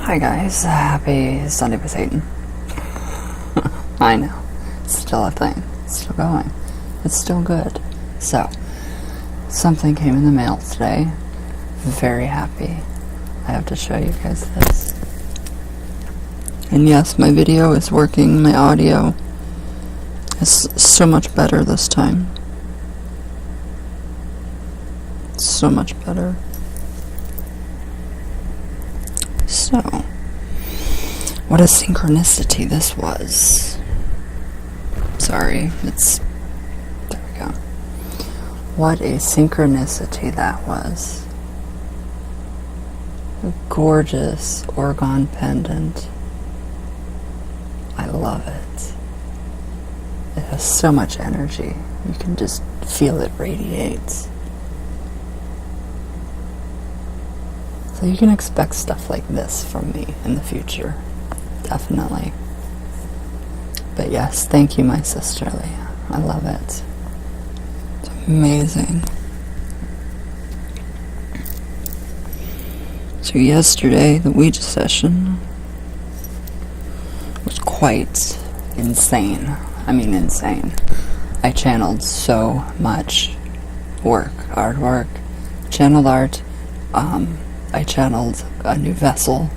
Hi guys, happy Sunday with Satan. I know, it's still a thing, it's still going, it's still good. So, something came in the mail today, very happy. I have to show you guys this. And yes, my video is working, my audio is so much better this time. So much better. So, what a synchronicity this was. Sorry, there we go. What a synchronicity that was. A gorgeous Orgone pendant. I love it. It has so much energy. You can just feel it radiate. So you can expect stuff like this from me in the future. Definitely. But yes, thank you, my sister Leah. I love it. It's amazing. So yesterday, the Ouija session was quite insane. I mean, insane. I channeled so much artwork, channeled art, I channeled a new vessel,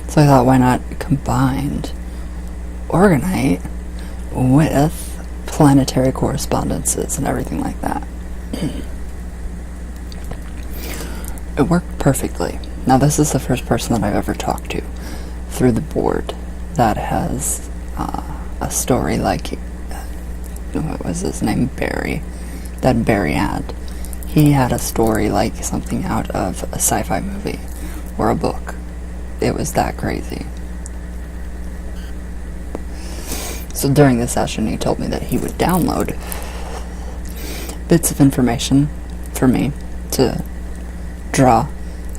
so I thought, why not combine Orgonite with planetary correspondences and everything like that. It worked perfectly. Now, this is the first person that I've ever talked to through the board that has a story like, what was his name? Barry. That Barry had. He had a story like something out of a sci-fi movie or a book. It was that crazy. So during the session, he told me that he would download bits of information for me to draw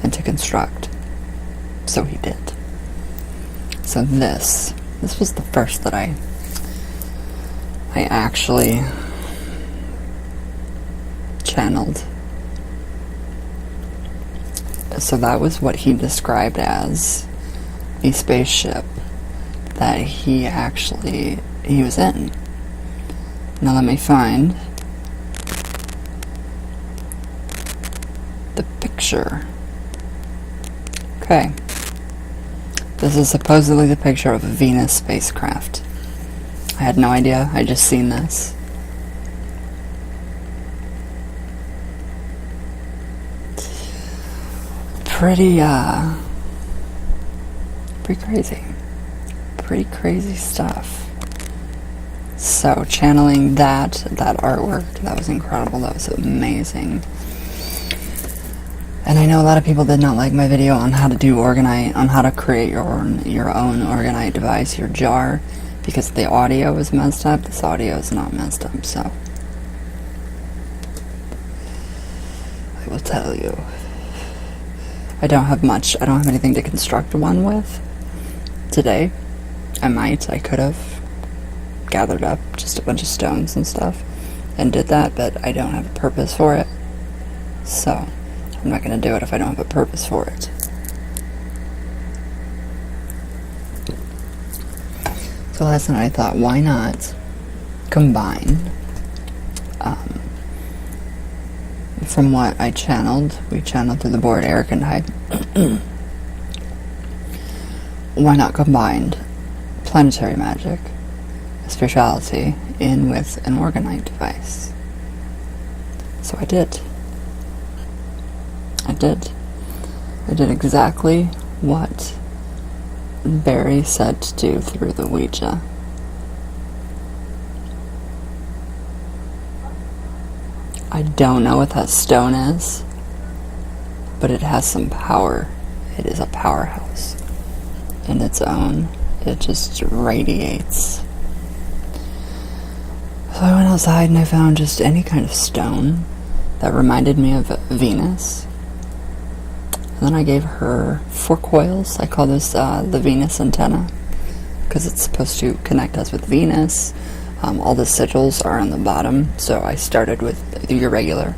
and to construct. So he did. So this was the first that I actually channeled. So that was what he described as the spaceship that he was in. Now let me find the picture. Okay. This is supposedly the picture of a Venus spacecraft. I had no idea, I just seen this. Pretty crazy. Pretty crazy stuff. So, channeling that artwork, that was incredible, that was amazing. And I know a lot of people did not like my video on how to do Orgonite, on how to create your own Orgonite device, your jar, because the audio was messed up. This audio is not messed up, so I will tell you. I don't have anything to construct one with today. I could have gathered up just a bunch of stones and stuff and did that, but I don't have a purpose for it. So, I'm not going to do it if I don't have a purpose for it. So last night I thought, why not combine from what we channeled through the board, Eric and I. Why not combine planetary magic, spirituality, in with an Orgonite device? So I did. I did exactly what Barry said to do through the Ouija. I don't know what that stone is, but it has some power. It is a powerhouse in its own. It just radiates. So I went outside and I found just any kind of stone that reminded me of Venus. And then I gave her 4 coils. I call this the Venus antenna, because it's supposed to connect us with Venus. All the sigils are on the bottom, so I started with your regular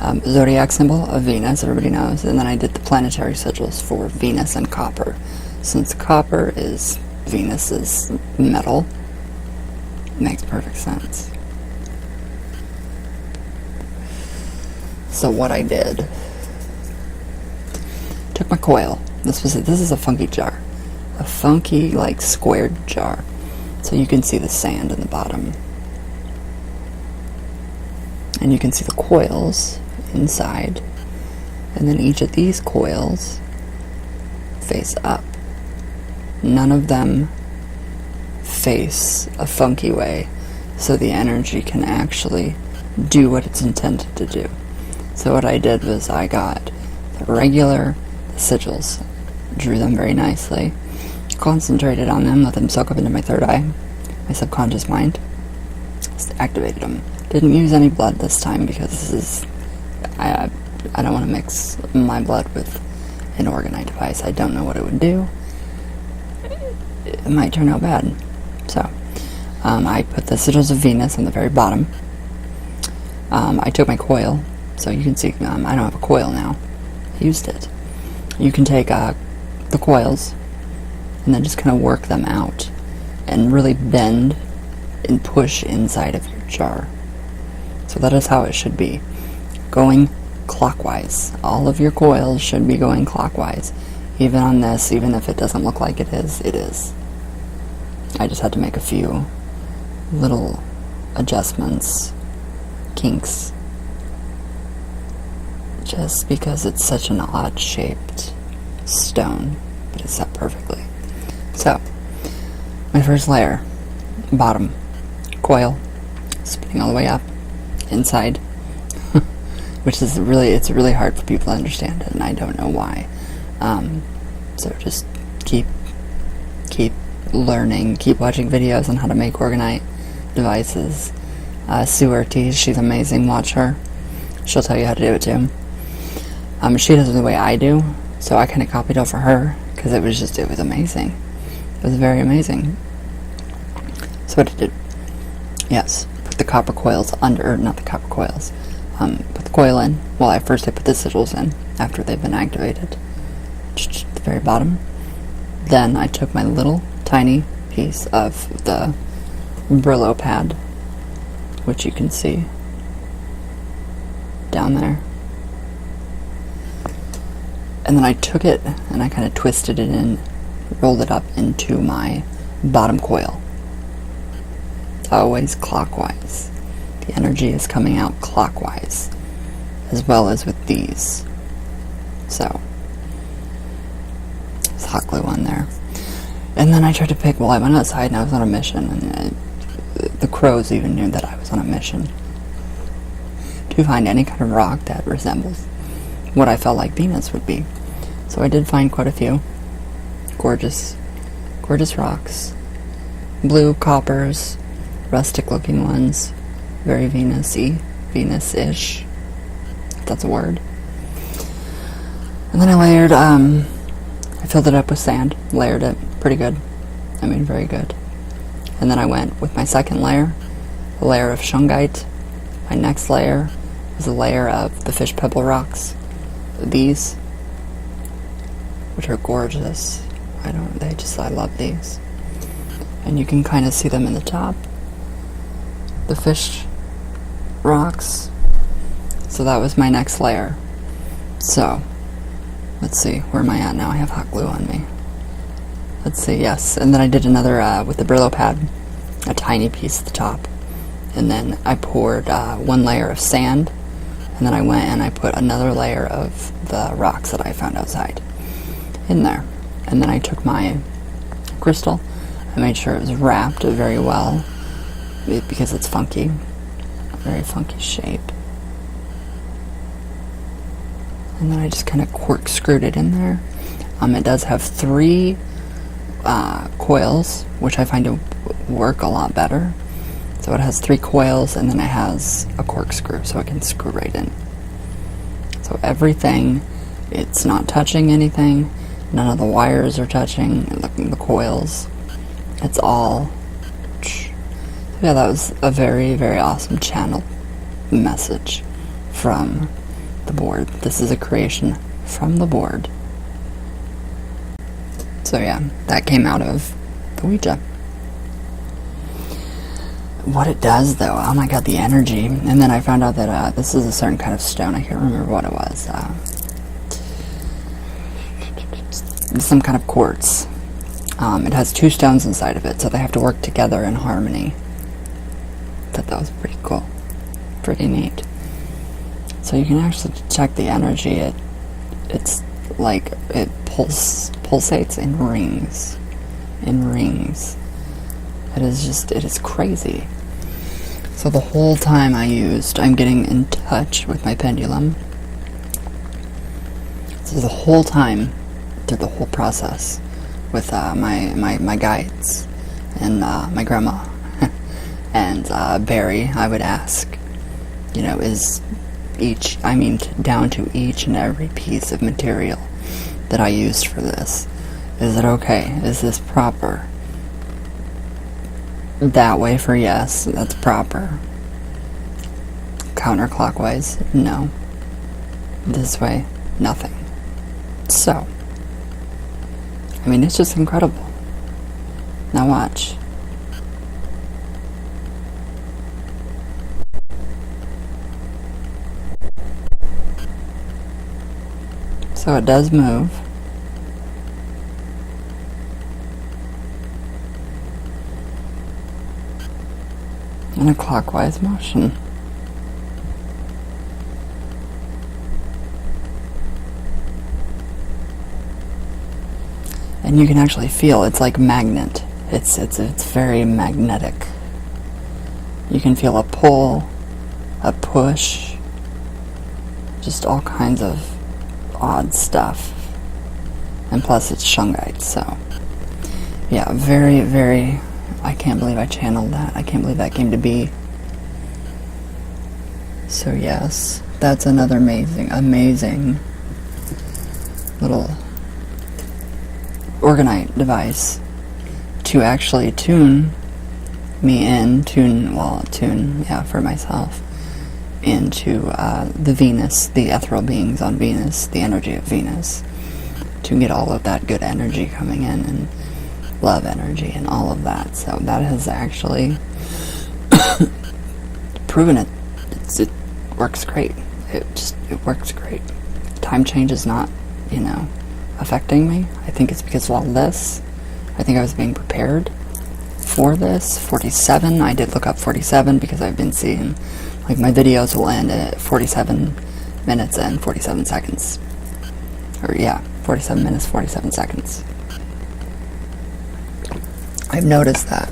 Zodiac symbol of Venus, everybody knows. And then I did the planetary sigils for Venus and copper. Since copper is Venus's metal, it makes perfect sense. So what I did, took my coil. This is a funky jar. A funky, like, squared jar. So you can see the sand in the bottom. And you can see the coils inside. And then each of these coils face up. None of them face a funky way, so the energy can actually do what it's intended to do. So what I did was I got the regular sigils, drew them very nicely, concentrated on them, let them soak up into my third eye, my subconscious mind, just activated them. Didn't use any blood this time because this is, I don't want to mix my blood with an Orgone device. I don't know what it would do. It might turn out bad. So, I put the sigils of Venus on the very bottom. I took my coil, so you can see I don't have a coil now. I used it. You can take the coils and then just kind of work them out and really bend and push inside of your jar. So that is how it should be. Going clockwise. All of your coils should be going clockwise. Even on this, even if it doesn't look like it is, it is. I just had to make a few little adjustments, kinks, just because it's such an odd shaped stone, but it's set perfectly. So, my first layer, bottom, coil, spinning all the way up, inside, which is it's really hard for people to understand it, and I don't know why. So just keep learning, keep watching videos on how to make Orgonite devices. Sue Ortiz, she's amazing, watch her. She'll tell you how to do it too. She does it the way I do, so I kind of copied over her, because it was amazing. It was very amazing. So what I did, yes, put the copper coils under, not the copper coils, put the coil in. Well, I put the sigils in, after they've been activated, at the very bottom. Then I took my little tiny piece of the Brillo pad, which you can see down there. And then I took it and I kind of twisted it in, rolled it up into my bottom coil. It's always clockwise. The energy is coming out clockwise, as well as with these. So, there's hot glue on there. And then I tried to pick, well, I went outside and I was on a mission, and the crows even knew that I was on a mission to find any kind of rock that resembles what I felt like Venus would be. So I did find quite a few gorgeous rocks, blue coppers, rustic looking ones, very Venus-y, Venus-ish, if that's a word. And then I layered, I filled it up with sand, layered it pretty good, I mean very good. And then I went with my second layer, a layer of shungite. My next layer was a layer of the fish pebble rocks, these, which are gorgeous. I love these. And you can kind of see them in the top, the fish rocks. So that was my next layer. So, let's see, where am I at now? I have hot glue on me. Let's see, yes. And then I did another, with the Brillo pad, a tiny piece at the top. And then I poured one layer of sand, and then I went and I put another layer of the rocks that I found outside in there. And then I took my crystal, I made sure it was wrapped very well, because it's funky, a very funky shape. And then I just kind of corkscrewed it in there. It does have 3 coils, which I find to work a lot better. So it has 3 coils, and then it has a corkscrew, so it can screw right in. So everything, it's not touching anything. None of the wires are touching the coils. It's all. Yeah, that was a very, very awesome channel message from the board. This is a creation from the board. So yeah, that came out of the Ouija. What it does though, oh my god, the energy. And then I found out that this is a certain kind of stone. I can't remember what it was. Some kind of quartz. It has 2 stones inside of it, so they have to work together in harmony. I thought that was pretty cool. Pretty neat. So you can actually check the energy. It's like it pulsates in rings. In rings. It is crazy. So the whole time I'm getting in touch with my pendulum. So the whole time, through the whole process, with my guides and my grandma and Barry, I would ask, is down to each and every piece of material that I used for this. Is it okay? Is this proper? That way for yes, that's proper. Counterclockwise, no. This way, nothing. So, it's just incredible. Now watch. So it does move. In a clockwise motion. And you can actually feel it's like magnet. It's very magnetic. You can feel a pull, a push, just all kinds of odd stuff. And plus it's shungite, so yeah, very, very, I can't believe I channeled that. I can't believe that came to be. So yes, that's another amazing little Orgonite device to actually tune for myself into the Venus, the ethereal beings on Venus, the energy of Venus, to get all of that good energy coming in and love energy and all of that. So that has actually proven it. It works great. It works great. Time change is not, affecting me. I think it's because of all this. I think I was being prepared for this. 47, I did look up 47 because I've been seeing, my videos will end at 47 minutes and 47 seconds. 47 minutes, 47 seconds. I've noticed that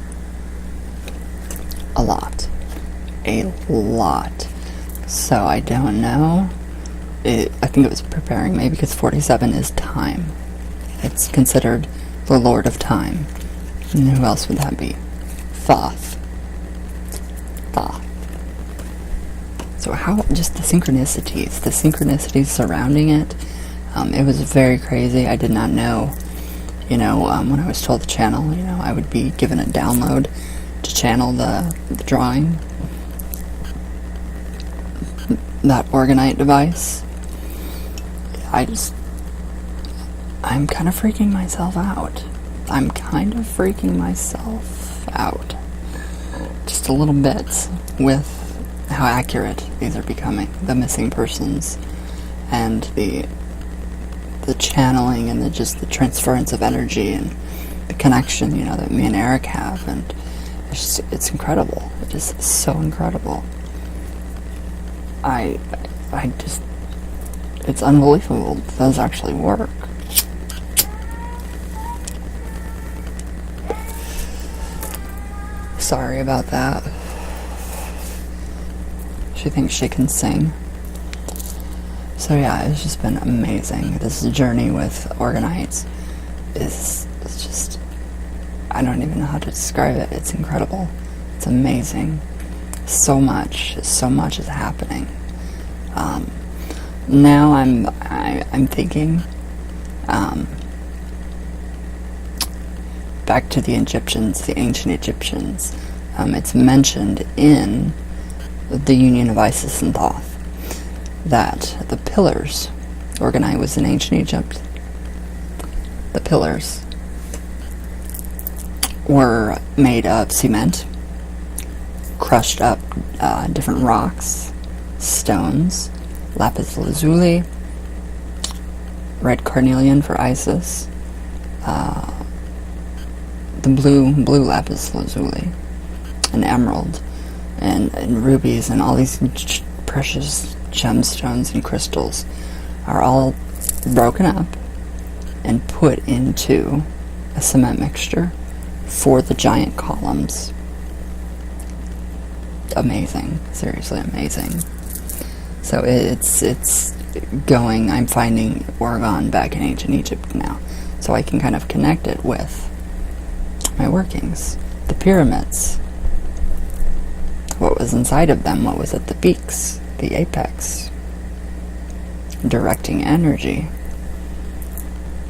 a lot. So I don't know. I think it was preparing me because 47 is time. It's considered the Lord of Time. And who else would that be? Thoth. So how, just the synchronicities surrounding it, it was very crazy. I did not know, when I was told the channel, I would be given a download to channel the drawing, that Orgonite device. I'm kind of freaking myself out. Just a little bit with how accurate these are becoming. The missing persons and the channeling and the transference of energy and the connection, that me and Eric have. And it's incredible. It is so incredible. It's unbelievable that those actually work. Sorry about that. She thinks she can sing. So yeah, it's just been amazing. This journey with Orgonites is just, I don't even know how to describe it. It's incredible. It's amazing. So much is happening. Now I'm thinking back to the Egyptians, the ancient Egyptians. It's mentioned in the union of Isis and Thoth that the pillars, Orgone was in ancient Egypt, the pillars were made of cement, crushed up different rocks, stones, lapis lazuli, red carnelian for Isis, the blue lapis lazuli, and emerald, and rubies, and all these precious gemstones and crystals are all broken up and put into a cement mixture for the giant columns. Amazing, seriously amazing. So it's going, I'm finding Orgone back in ancient Egypt now, so I can kind of connect it with my workings. The pyramids, what was inside of them, what was at the peaks, the apex, directing energy.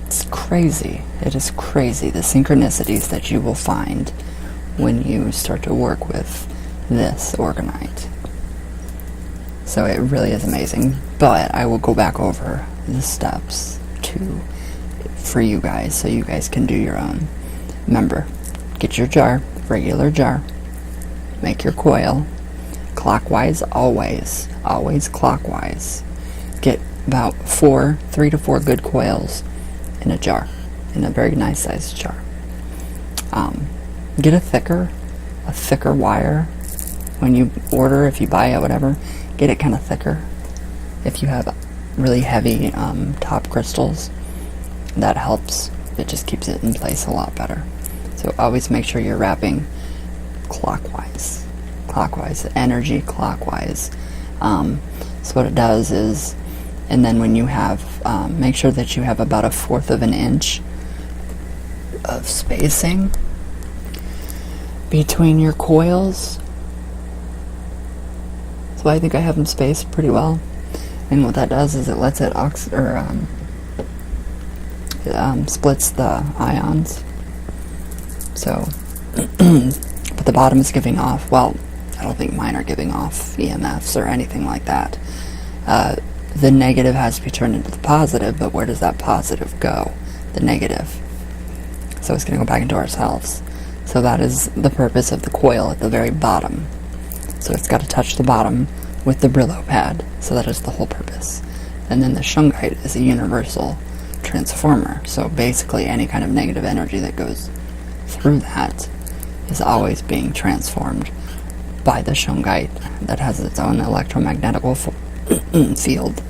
It's crazy. It is crazy, the synchronicities that you will find when you start to work with this orgonite. So it really is amazing, but I will go back over the steps for you guys, so you guys can do your own. Remember, get your jar, regular jar, make your coil, clockwise always clockwise. Get about 3 to 4 good coils in a jar, in a very nice sized jar. Get a thicker wire. When you order, if you buy it, whatever, get it kind of thicker. If you have really heavy top crystals, that helps. It just keeps it in place a lot better. So always make sure you're wrapping clockwise, energy clockwise. So what it does is, and then when you have, make sure that you have about 1/4 of an inch of spacing between your coils. So I think I have them spaced pretty well. And what that does is it lets it splits the ions. So, but the bottom is giving off, well, I don't think mine are giving off EMFs or anything like that. The negative has to be turned into the positive, but where does that positive go? The negative. So it's going to go back into ourselves. So that is the purpose of the coil at the very bottom. So it's got to touch the bottom with the Brillo pad. So that is the whole purpose. And then the shungite is a universal transformer. So basically any kind of negative energy that goes through that is always being transformed by the shungite that has its own electromagnetic field.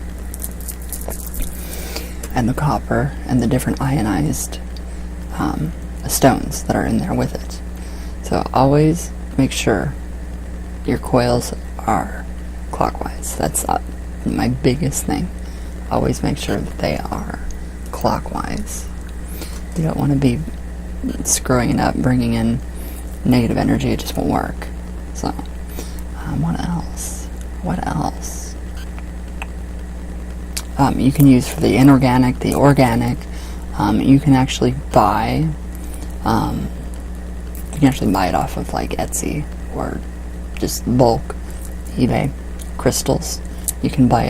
And the copper and the different ionized stones that are in there with it. So always make sure your coils are clockwise. That's my biggest thing. Always make sure that they are clockwise. You don't want to be screwing it up, bringing in negative energy. It just won't work. So, what else? You can use for the inorganic, the organic. You can actually buy it off of like Etsy or just bulk, eBay, crystals. You can buy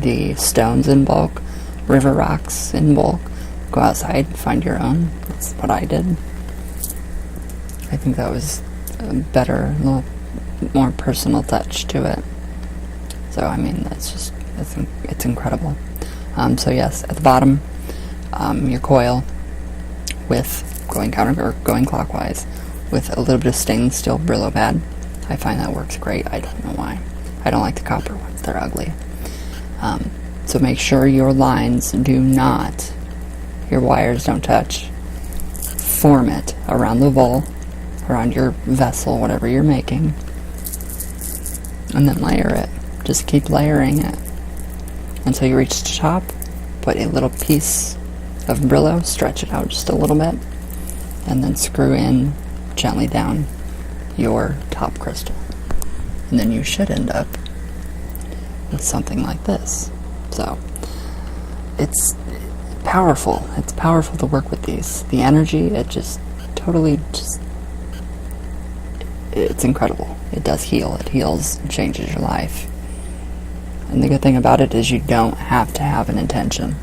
the stones in bulk, river rocks in bulk. Go outside, find your own. That's what I did. I think that was a better, a little more personal touch to it. So I mean, it's incredible. So yes, at the bottom, your coil with going clockwise with a little bit of stainless steel Brillo pad. I find that works great. I don't know why. I don't like the copper ones. They're ugly. So make sure your lines your wires don't touch. Form it around the bowl, around your vessel, whatever you're making, and then layer it. Just keep layering it until you reach the top. Put a little piece of Brillo, stretch it out just a little bit, and then screw in gently down your top crystal. And then you should end up with something like this. So it's powerful. It's powerful to work with these. The energy, it's incredible. It does heal. It heals and changes your life. And the good thing about it is you don't have to have an intention.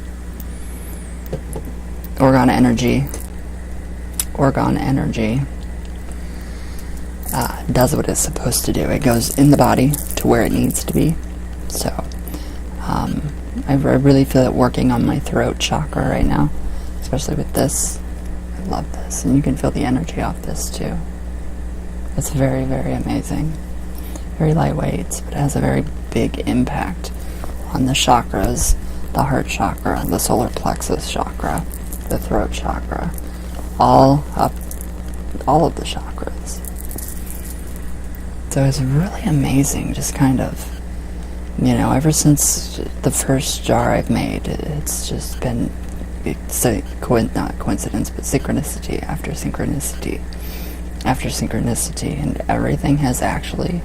Orgone energy does what it's supposed to do. It goes in the body to where it needs to be. So I really feel it working on my throat chakra right now, especially with this. I love this, and you can feel the energy off this too. It's very, very amazing. Very lightweight, but it has a very big impact on the chakras, the heart chakra, the solar plexus chakra, the throat chakra, all of the chakras. So it's really amazing, just kind of, ever since the first jar I've made, it's just been, not coincidence, but synchronicity after synchronicity after synchronicity, and everything has actually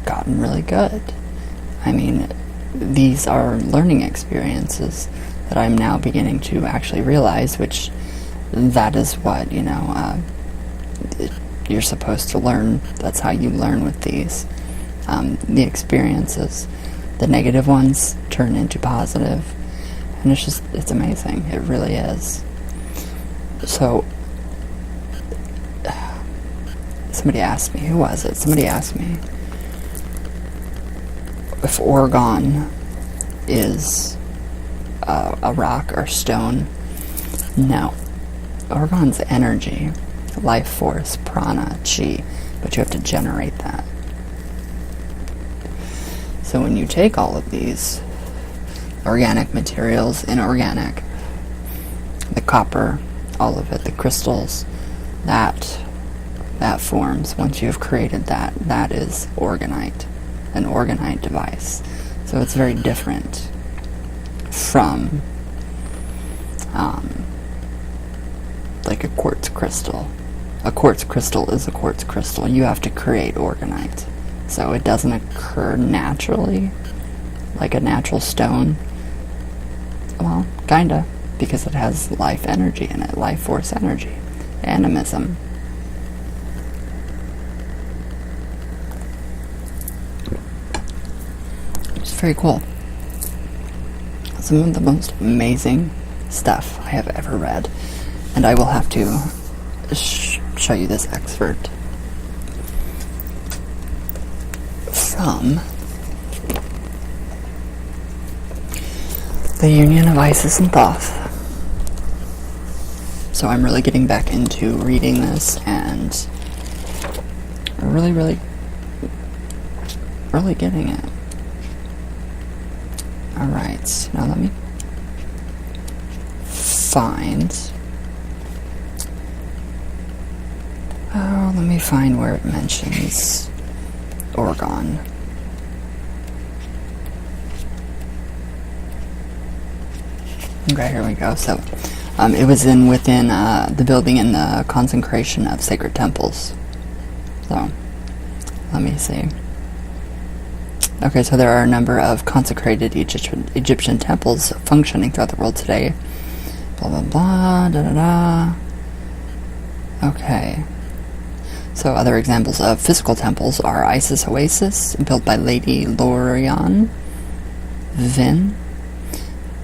gotten really good. I mean, these are learning experiences that I'm now beginning to actually realize, which that is what, you're supposed to learn. That's how you learn with these. The experiences. The negative ones turn into positive. And it's amazing. It really is. So, somebody asked me, who was it? Somebody asked me if Orgone is a rock or stone. No. Orgone's energy, life force, prana, chi, but you have to generate that. So when you take all of these organic materials, inorganic, the copper, all of it, the crystals, that forms, once you have created that is orgonite, an orgonite device. So it's very different from like a quartz crystal. A quartz crystal is a quartz crystal. You have to create orgonite. So it doesn't occur naturally like a natural stone. Well, kinda, because it has life energy in it, life force energy, animism. It's very cool. Some of the most amazing stuff I have ever read. And I will have to show you this excerpt from the Union of Isis and Thoth. So I'm really getting back into reading this and really, really, really getting it. Alright, now let me find where it mentions Orgone. Okay, here we go. So, it was within the building in the consecration of sacred temples. So, let me see. Okay, so there are a number of consecrated Egyptian temples functioning throughout the world today. Blah, blah, blah, da, da, da. Okay. So other examples of physical temples are Isis Oasis, built by Lady Lorian Vin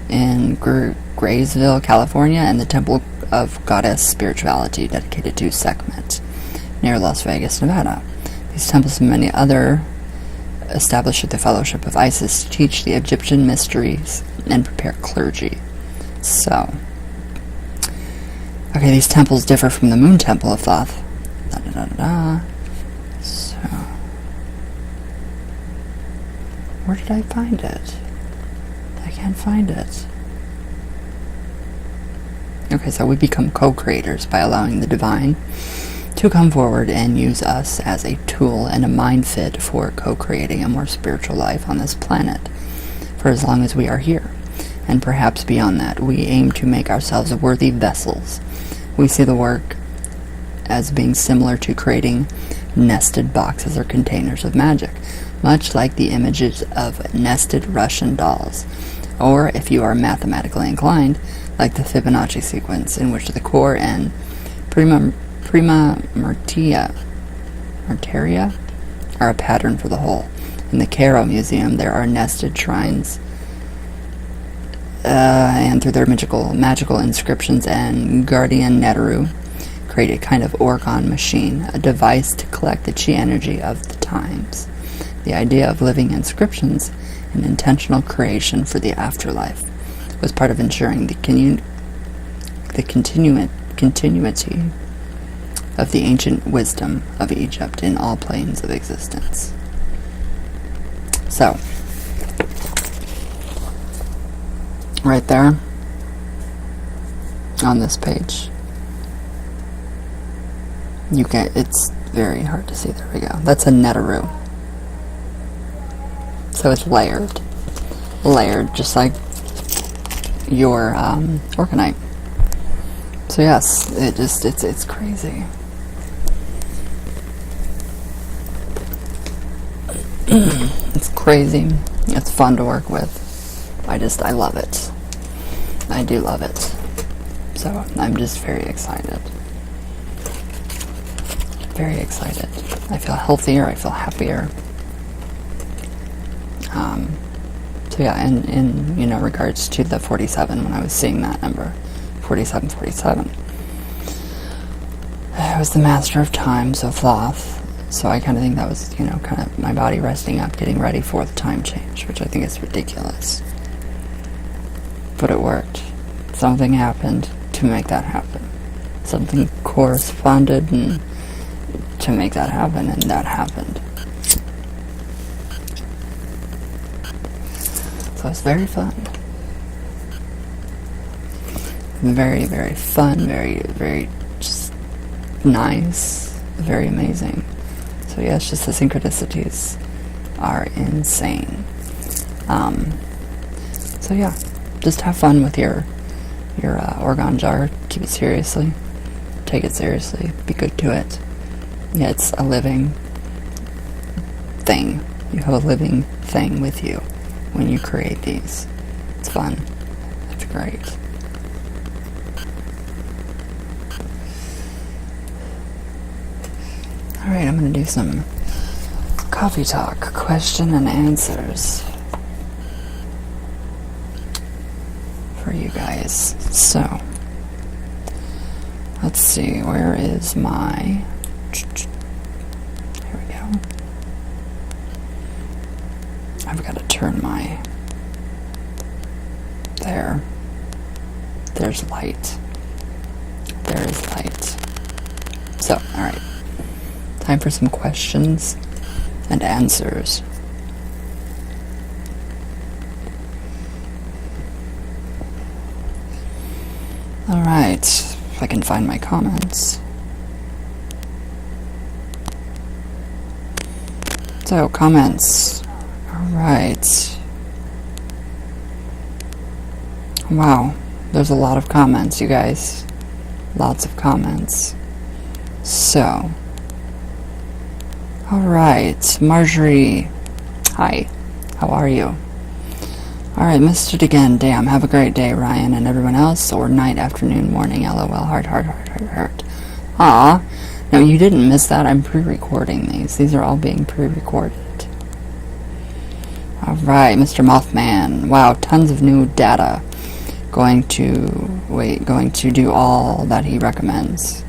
in Graysville, California, and the Temple of Goddess Spirituality, dedicated to Sekhmet, near Las Vegas, Nevada. These temples and many other established with the Fellowship of Isis to teach the Egyptian mysteries and prepare clergy. So, okay, these temples differ from the Moon Temple of Thoth. Da, da, da, da. So, where did I find it? I can't find it. Okay, so we become co-creators by allowing the divine to come forward and use us as a tool and a mind fit for co-creating a more spiritual life on this planet for as long as we are here. And perhaps beyond that, we aim to make ourselves worthy vessels. We see the work as being similar to creating nested boxes or containers of magic, much like the images of nested Russian dolls, or, if you are mathematically inclined, like the Fibonacci sequence, in which the core and prima materia are a pattern for the whole. In the Cairo Museum, there are nested shrines, and through their magical inscriptions and guardian Neteru, create a kind of Orgone machine, a device to collect the chi energy of the times. The idea of living inscriptions and intentional creation for the afterlife was part of ensuring the continuity of the ancient wisdom of Egypt in all planes of existence. So, right there on this page, it's very hard to see. There we go. That's a Neteru. So it's layered, just like your Orgonite. So yes, it's crazy. It's crazy. It's fun to work with. I love it. I do love it. So I'm just very excited. Very excited. I feel healthier. I feel happier. So yeah, in regards to the 47, when I was seeing that number, 47, it was the Master of Time, so Thoth. So I kind of think that was, kind of my body resting up, getting ready for the time change, which I think is ridiculous. But it worked. Something happened to make that happen. Something corresponded to make that happen, and that happened. So it's very fun. Very, very fun, very, very just nice, very amazing. So yeah, it's just the synchronicities are insane. So yeah, just have fun with your Orgone jar. Keep it seriously. Take it seriously. Be good to it. Yeah, it's a living thing. You have a living thing with you when you create these. It's fun. It's great. Alright, I'm going to do some coffee talk, question and answers for you guys. So, let's see, where is my... Here we go. I've got to turn my... There's light. There is light. So, alright. Time for some questions and answers. Alright, if I can find my comments. So, comments. Alright. Wow, there's a lot of comments, you guys. Lots of comments. So, alright, Marjorie. Hi, how are you? Alright, missed it again. Damn, have a great day, Ryan, and everyone else. Or night, afternoon, morning, lol, heart. Aw, no, you didn't miss that. I'm pre-recording these. These are all being pre-recorded. Alright, Mr. Mothman. Wow, tons of new data. Going to do all that he recommends.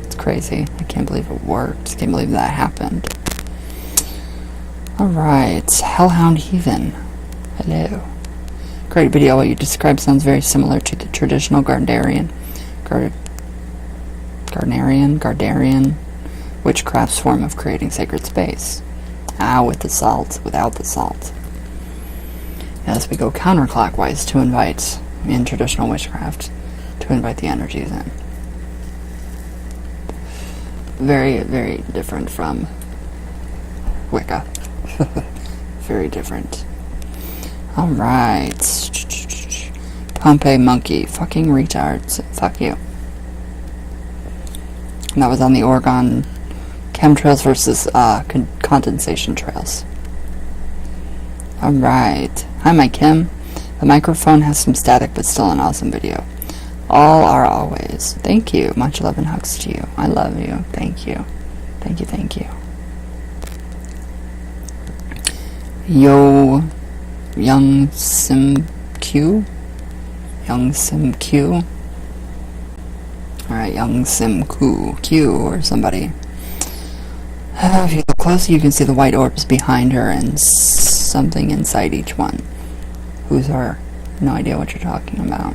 It's crazy. I can't believe it worked. I can't believe that happened. Alright, Hellhound Heathen. Hello. Great video. What you described sounds very similar to the traditional Gardarian witchcraft's form of creating sacred space. With the salt, without the salt. As we go counterclockwise to invite, in traditional witchcraft, to invite the energies in. Very, very different from Wicca. Very different. Alright. Pompeii Monkey. Fucking retards. Fuck you. And that was on the Orgone chemtrails versus condensation trails. Alright. Hi, my Kim. The microphone has some static, but still an awesome video. All are always. Thank you. Much love and hugs to you. I love you. Thank you. Thank you. Yo, Young Sim Q? Young Sim Q? Alright, Young Sim Q, or somebody. If you look closely, you can see the white orbs behind her and something inside each one. Who's her? No idea what you're talking about.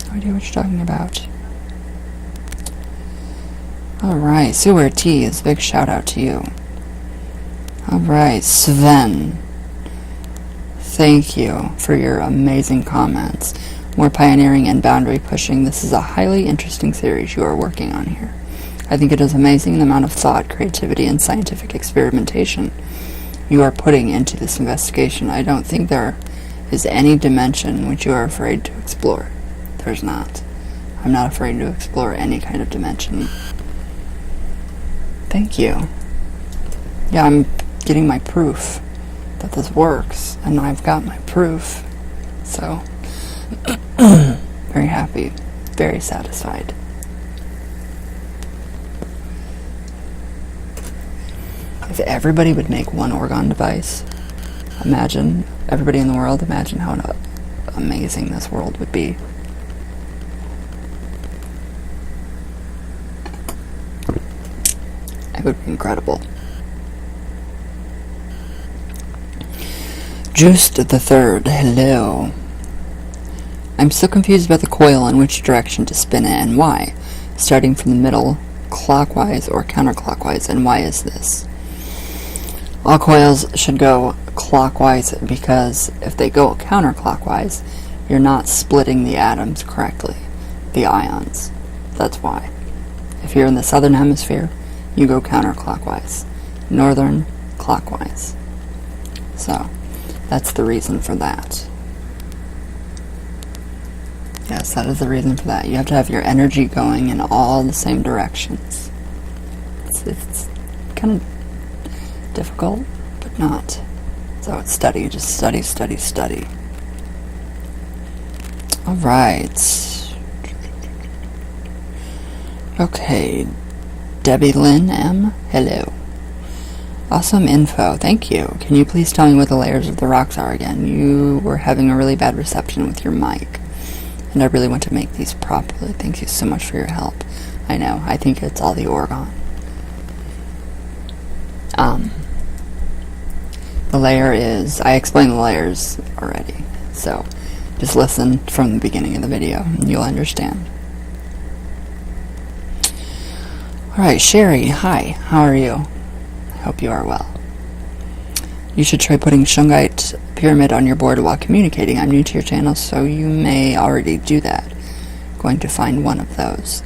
No idea what you're talking about. Alright, Sewer Tees, big shout out to you. Alright, Sven. Thank you for your amazing comments. More pioneering and boundary pushing. This is a highly interesting series you are working on here. I think it is amazing the amount of thought, creativity, and scientific experimentation you are putting into this investigation. I don't think there is any dimension which you are afraid to explore. There's not. I'm not afraid to explore any kind of dimension. Thank you. Yeah, I'm getting my proof that this works, and I've got my proof. So, very happy, very satisfied. If everybody would make one Orgone device, imagine, everybody in the world, imagine how amazing this world would be. It would be incredible. Juiced the Third, hello. I'm still confused about the coil and which direction to spin it and why. Starting from the middle, clockwise or counterclockwise, and why is this? All coils should go clockwise because if they go counterclockwise, you're not splitting the atoms correctly, the ions. That's why. If you're in the southern hemisphere, you go counterclockwise. Northern, clockwise. So, that's the reason for that. Yes, that is the reason for that. You have to have your energy going in all the same directions. It's kind of difficult, but not. So it's study, just study, study, study. Alright. Okay. Debbie Lynn M. Hello. Awesome info. Thank you. Can you please tell me what the layers of the rocks are again? You were having a really bad reception with your mic, and I really want to make these properly. Thank you so much for your help. I know. I think it's all the Orgone. The layer is... I explained the layers already, so just listen from the beginning of the video and you'll understand. Alright, Sherry, hi. How are you? I hope you are well. You should try putting Shungite Pyramid on your board while communicating. I'm new to your channel, so you may already do that. Going to find one of those.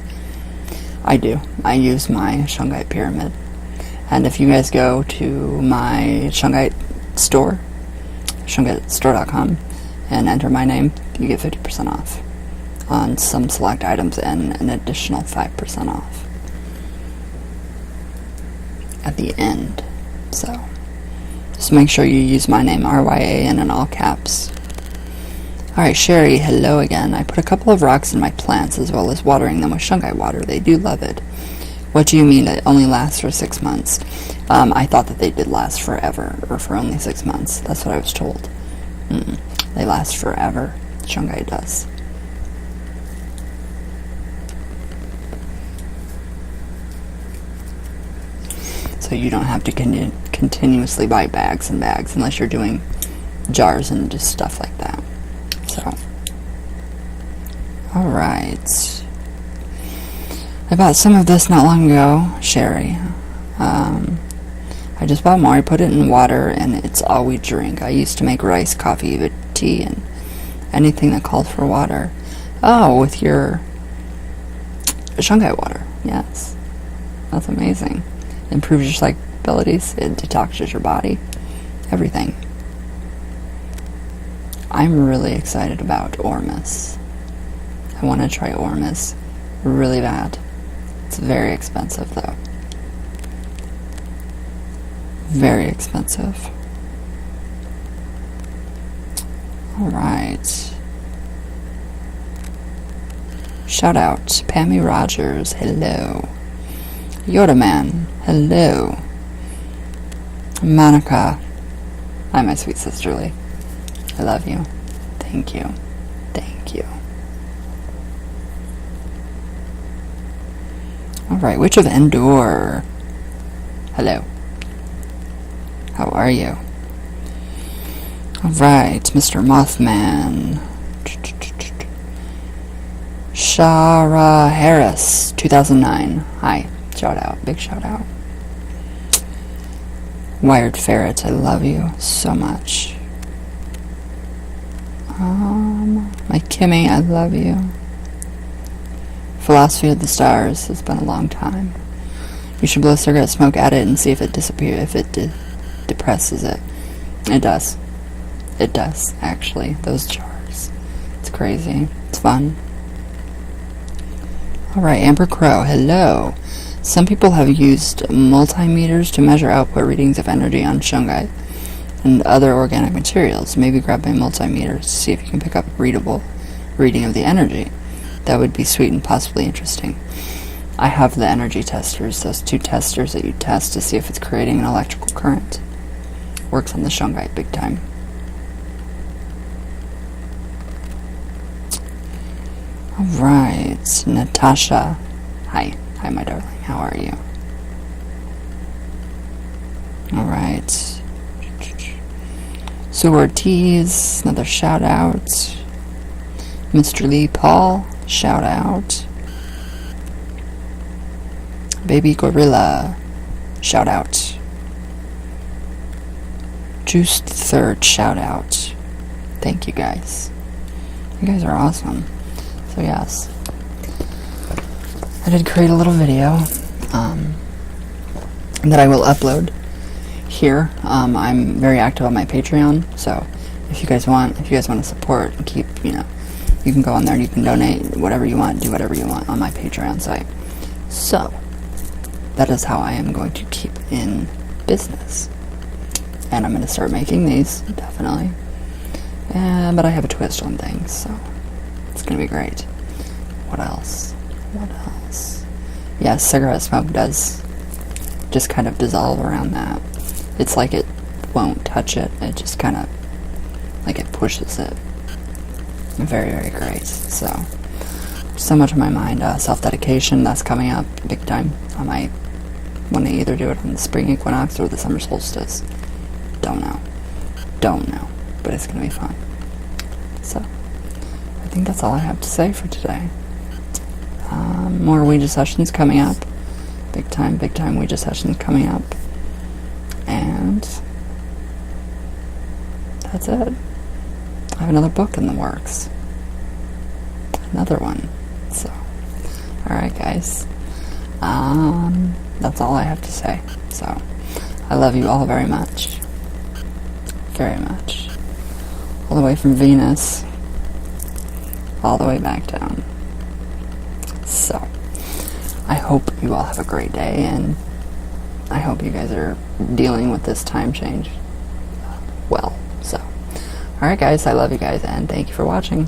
I do. I use my Shungite Pyramid. And if you guys go to my Shungite store, shungitestore.com, and enter my name, you get 50% off on some select items and an additional 5% off at the end. So just make sure you use my name, RYAN, in all caps. Alright, Sherry, hello again. I put a couple of rocks in my plants as well as watering them with Shungite water. They do love it. What do you mean it only lasts for 6 months? I thought that they did last forever, or for only 6 months. That's what I was told. They last forever. Shungite does. So you don't have to continuously buy bags and bags unless you're doing jars and just stuff like that. So, alright. I bought some of this not long ago, Sherry. I just bought more. I put it in water and it's all we drink. I used to make rice, coffee, tea, and anything that called for water. Oh, with your Shungite water. Yes. That's amazing. Improves your psychic abilities. It detoxes your body. Everything. I'm really excited about Ormus. I want to try Ormus really bad. It's very expensive though. Very expensive. Alright. Shout out Pammy Rogers, hello. Yoda Man, hello. Monica. Hi, my sweet sisterly. I love you. Thank you. Thank you. Alright, Witch of Endor. Hello. How are you? Alright, Mr. Mothman. Shara Harris, 2009. Hi. Shout out. Big shout out. Wired Ferret, I love you so much. My Kimmy, I love you. Philosophy of the Stars, has been a long time. You should blow cigarette smoke at it and see if it disappears, if it depresses it. It does. It does, actually. Those jars. It's crazy. It's fun. Alright, Amber Crow, hello. Some people have used multimeters to measure output readings of energy on shungite and other organic materials. Maybe grab my multimeter to see if you can pick up a readable reading of the energy. That would be sweet and possibly interesting. I have the energy testers, those 2 testers that you test to see if it's creating an electrical current. Works on the shungite big time. Alright, Natasha. Hi. Hi, my darling. How are you? Alright. Sue Ortiz, another shout out. Mr. Lee Paul, shout out. Baby Gorilla, shout out. Juice the Third, shout out. Thank you guys. You guys are awesome. So yes, I did create a little video that I will upload here. I'm very active on my Patreon, so if you guys want to support and keep, you can go on there and you can donate whatever you want, do whatever you want on my Patreon site. So that is how I am going to keep in business, and I'm going to start making these definitely. But I have a twist on things, so it's going to be great. What else? What else? Yeah, cigarette smoke does just kind of dissolve around that. It's like it won't touch it. It just kind of, like it pushes it. Very, very great. So much on my mind. Self-dedication, that's coming up big time. I might want to either do it on the spring equinox or the summer solstice. Don't know. But it's going to be fun. So, I think that's all I have to say for today. More Ouija sessions coming up. Big time Ouija sessions coming up. And that's it. I have another book in the works. Another one. So, alright guys. That's all I have to say. So, I love you all very much. Very much. All the way from Venus, all the way back down. So, I hope you all have a great day, and I hope you guys are dealing with this time change well. So, alright guys, I love you guys, and thank you for watching.